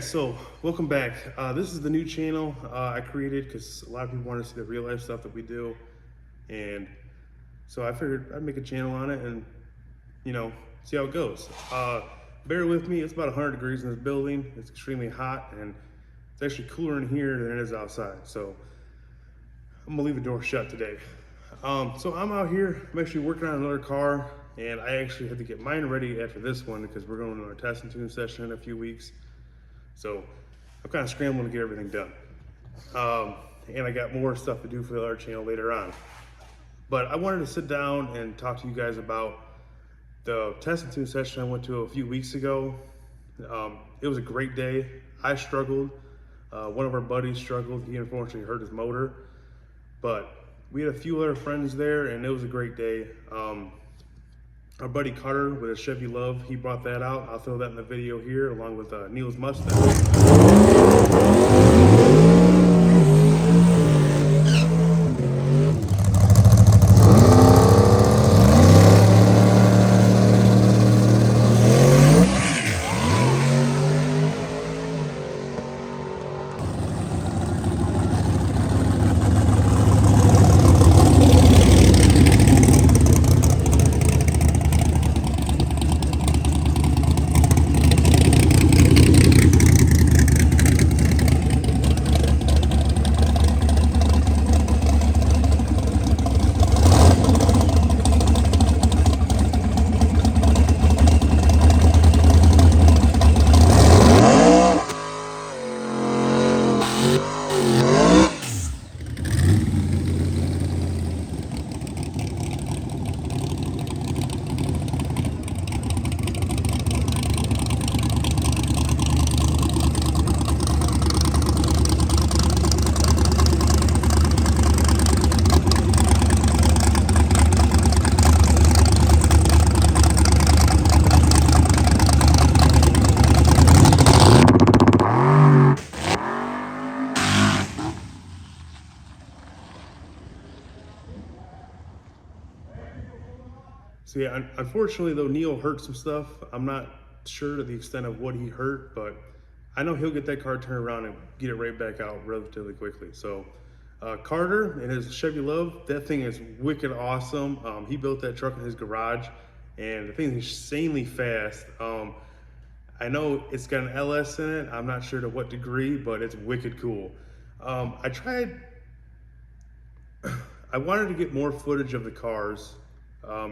guys, so welcome back. This is the new channel I created because a lot of people want to see the real life stuff that we do, and so I figured I'd make a channel on it and see how it goes. Bear with me, it's about 100 degrees in this building. It's extremely hot and it's actually cooler in here than it is outside, so I'm gonna leave the door shut today. So I'm out here, I'm actually working on another car, and I actually had to get mine ready after this one because we're going to our test and tune session in a few weeks. So I'm kind of scrambling to get everything done. And I got more stuff to do for the other channel later on. But I wanted to sit down and talk to you guys about the test and tune session I went to a few weeks ago. It was a great day. I struggled. One of our buddies struggled. He unfortunately hurt his motor. But we had a few other friends there, and it was a great day. Our buddy Carter with his Chevy Love, he brought that out. I'll throw that in the video here along with Neil's Mustang. So yeah, unfortunately though, Neil hurt some stuff. I'm not sure to the extent of what he hurt, but I know he'll get that car turned around and get it right back out relatively quickly. So Carter and his Chevy Love, that thing is wicked awesome. He built that truck in his garage, and the thing is insanely fast. I know it's got an LS in it. I'm not sure to what degree, but it's wicked cool. I wanted to get more footage of the cars,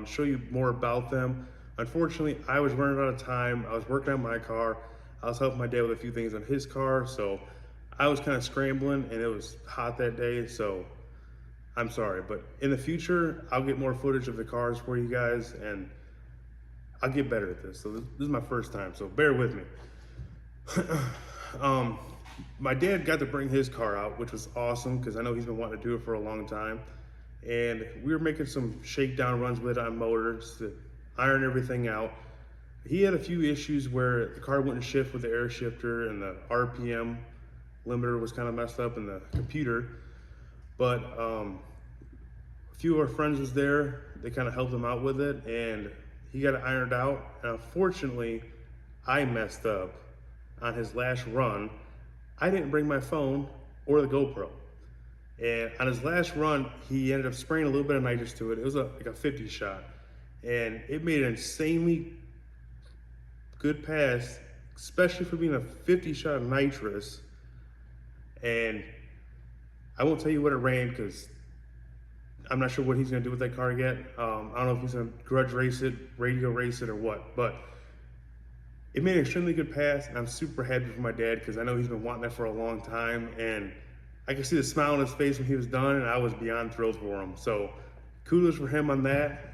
show you more about them. Unfortunately, I was running out of time. I was working on my car. I was helping my dad with a few things on his car, so I was kind of scrambling, and it was hot that day, so I'm sorry. But in the future, I'll get more footage of the cars for you guys, and I'll get better at this. So this is my first time, so bear with me. My dad got to bring his car out, which was awesome because I know he's been wanting to do it for a long time. And we were making some shakedown runs with it on motors to iron everything out. He had a few issues where the car wouldn't shift with the air shifter, and the RPM limiter was kind of messed up in the computer. But a few of our friends was there. They kind of helped him out with it, and he got it ironed out. And unfortunately, I messed up on his last run. I didn't bring my phone or the GoPro. And on his last run, he ended up spraying a little bit of nitrous to it. It was like a 50 shot. And it made an insanely good pass, especially for being a 50 shot of nitrous. And I won't tell you what it ran because I'm not sure what he's gonna do with that car yet. I don't know if he's gonna grudge race it, radio race it, or what. But it made an extremely good pass, and I'm super happy for my dad because I know he's been wanting that for a long time. And I could see the smile on his face when he was done, and I was beyond thrilled for him. So kudos for him on that.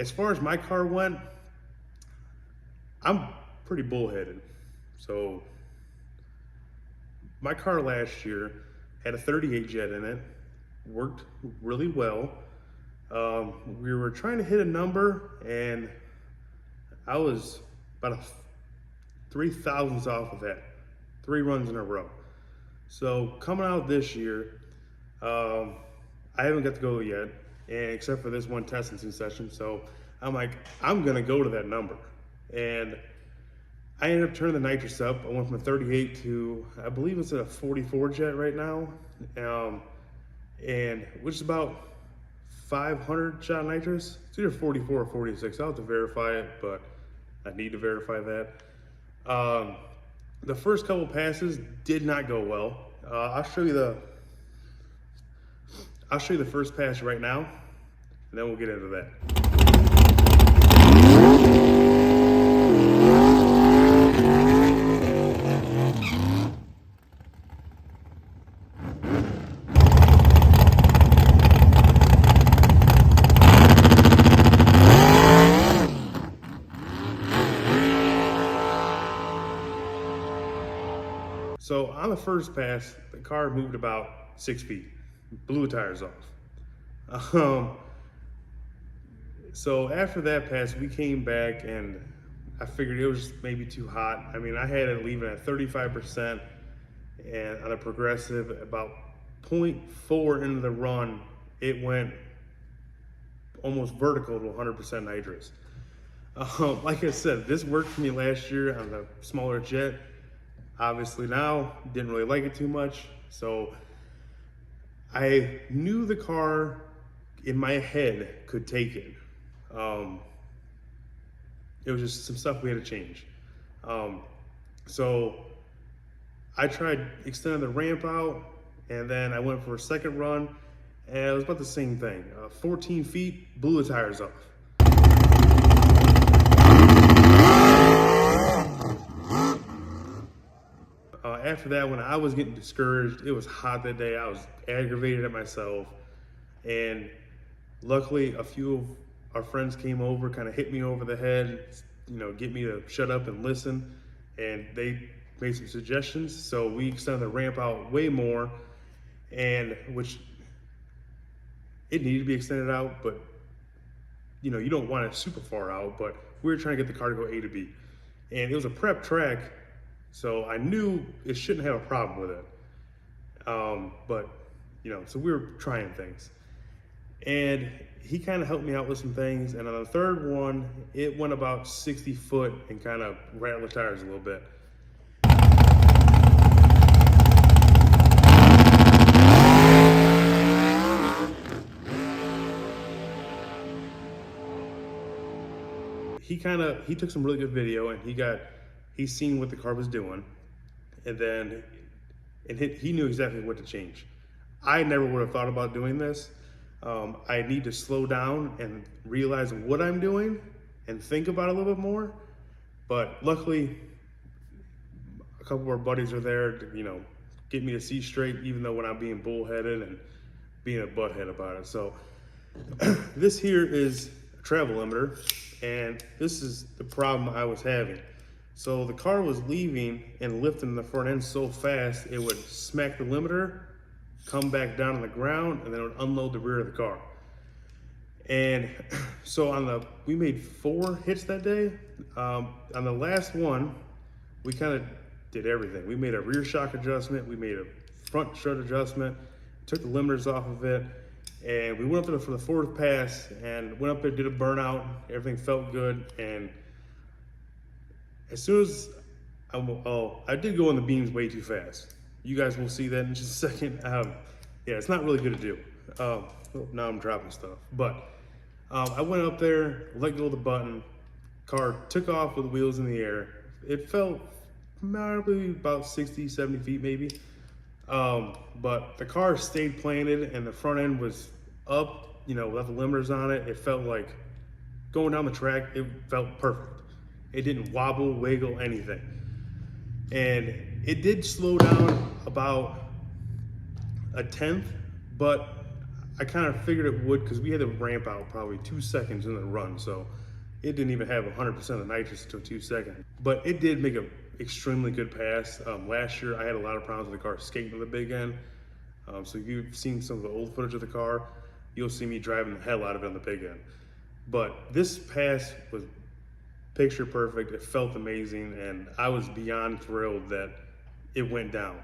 as far as my car went, I'm pretty bullheaded. So my car last year had a 38 jet in it, worked really well. We were trying to hit a number, and I was about 3 thousandths off of that, 3 runs in a row. So coming out this year, I haven't got to go yet, and except for this one testing session. So I'm like, I'm gonna go to that number, and I ended up turning the nitrous up. I went from a 38 to, I believe it's a 44 jet right now, and which is about 500 shot nitrous. It's either 44 or 46. I'll have to verify it, but I need to verify that. The first couple passes did not go well. I'll show you the first pass right now, and then we'll get into that. So on the first pass, the car moved about 6 feet, blew the tires off. So after that pass, we came back, and I figured it was maybe too hot. I mean, I had it leaving at 35%, and on a progressive, about 0.4 into the run, it went almost vertical to 100% nitrous. Like I said, this worked for me last year on the smaller jet. Obviously now, didn't really like it too much. So I knew the car in my head could take it. It was just some stuff we had to change. So I tried extending the ramp out, and then I went for a second run, and it was about the same thing. 14 feet, blew the tires off. After that, when I was getting discouraged, it was hot that day. I was aggravated at myself, and luckily a few of our friends came over, kind of hit me over the head, get me to shut up and listen, and they made some suggestions. So we extended the ramp out way more, and which it needed to be extended out, but you don't want it super far out, but we were trying to get the car to go A to B, and it was a prep track. So I knew it shouldn't have a problem with it. But, so we were trying things. And he kind of helped me out with some things. And on the third one, it went about 60 foot and kind of rattled the tires a little bit. He took some really good video, and he's seen what the car was doing, and then he knew exactly what to change. I never would have thought about doing this. I need to slow down and realize what I'm doing and think about it a little bit more. But luckily, a couple of our buddies are there to, get me to see straight, even though when I'm being bullheaded and being a butthead about it. So this here is a travel limiter, and this is the problem I was having. So the car was leaving and lifting the front end so fast, it would smack the limiter, come back down on the ground, and then it would unload the rear of the car. And so we made 4 hits that day. On the last one, we kind of did everything. We made a rear shock adjustment, we made a front strut adjustment, took the limiters off of it, and we went up there for the 4th pass, and went up there, did a burnout. Everything felt good, and as soon as I did go on the beams way too fast. You guys will see that in just a second. Yeah, it's not really good to do. Now I'm dropping stuff. But I went up there, let go of the button. Car took off with the wheels in the air. It felt probably about 60, 70 feet maybe. But the car stayed planted, and the front end was up, without the limiters on it. It felt like going down the track, it felt perfect. It didn't wobble, wiggle, anything. And it did slow down about 1/10, but I kind of figured it would because we had to ramp out probably 2 seconds in the run. So it didn't even have 100% of the nitrous until 2 seconds. But it did make an extremely good pass. Last year, I had a lot of problems with the car skating to the big end. So if you've seen some of the old footage of the car, you'll see me driving the hell out of it on the big end. But this pass was picture perfect. It felt amazing, and I was beyond thrilled that it went down.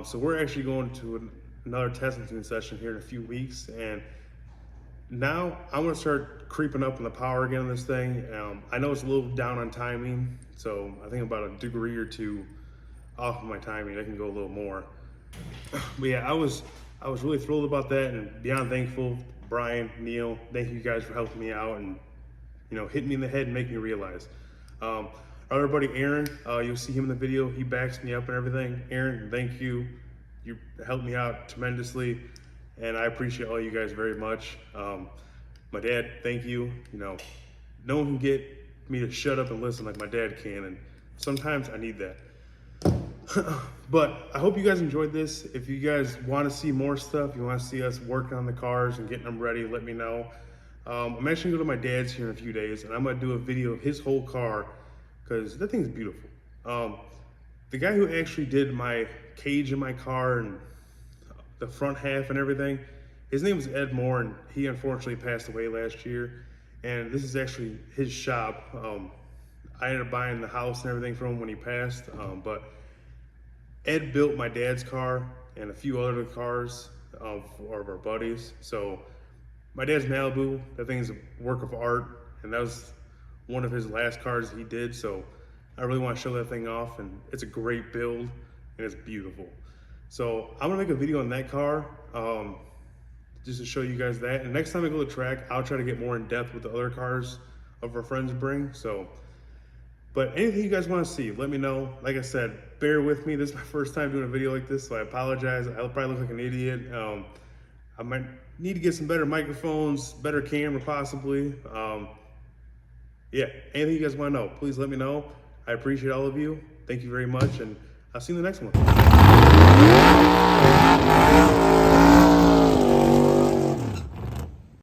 So we're actually going to another testing session here in a few weeks, and now I'm gonna start creeping up on the power again on this thing. I know it's a little down on timing, so I think about a degree or two off of my timing. I can go a little more. But yeah, I was really thrilled about that, and beyond thankful. Brian, Neil, thank you guys for helping me out and hitting me in the head and making me realize. Our other buddy Aaron, you'll see him in the video. He backs me up and everything. Aaron, thank you. You helped me out tremendously, and I appreciate all you guys very much. My dad, thank you. No one can get me to shut up and listen like my dad can, and sometimes I need that. But I hope you guys enjoyed this. If you guys want to see more stuff, you want to see us working on the cars and getting them ready, let me know. I'm actually going to go to my dad's here in a few days, and I'm going to do a video of his whole car, because that thing's beautiful. The guy who actually did my cage in my car and the front half and everything, his name is Ed Moore, and he unfortunately passed away last year. And this is actually his shop. I ended up buying the house and everything from him when he passed, but Ed built my dad's car and a few other cars of our buddies. So my dad's Malibu, that thing is a work of art, and that was one of his last cars he did, so I really want to show that thing off, and it's a great build, and it's beautiful. So I'm gonna make a video on that car, just to show you guys that, and next time I go to the track, I'll try to get more in depth with the other cars of our friends bring. But anything you guys want to see, let me know. Like I said, bear with me. This is my first time doing a video like this, so I apologize. I'll probably look like an idiot. I might need to get some better microphones, better camera possibly. Yeah, anything you guys want to know, please let me know. I appreciate all of you. Thank you very much, and I'll see you in the next one.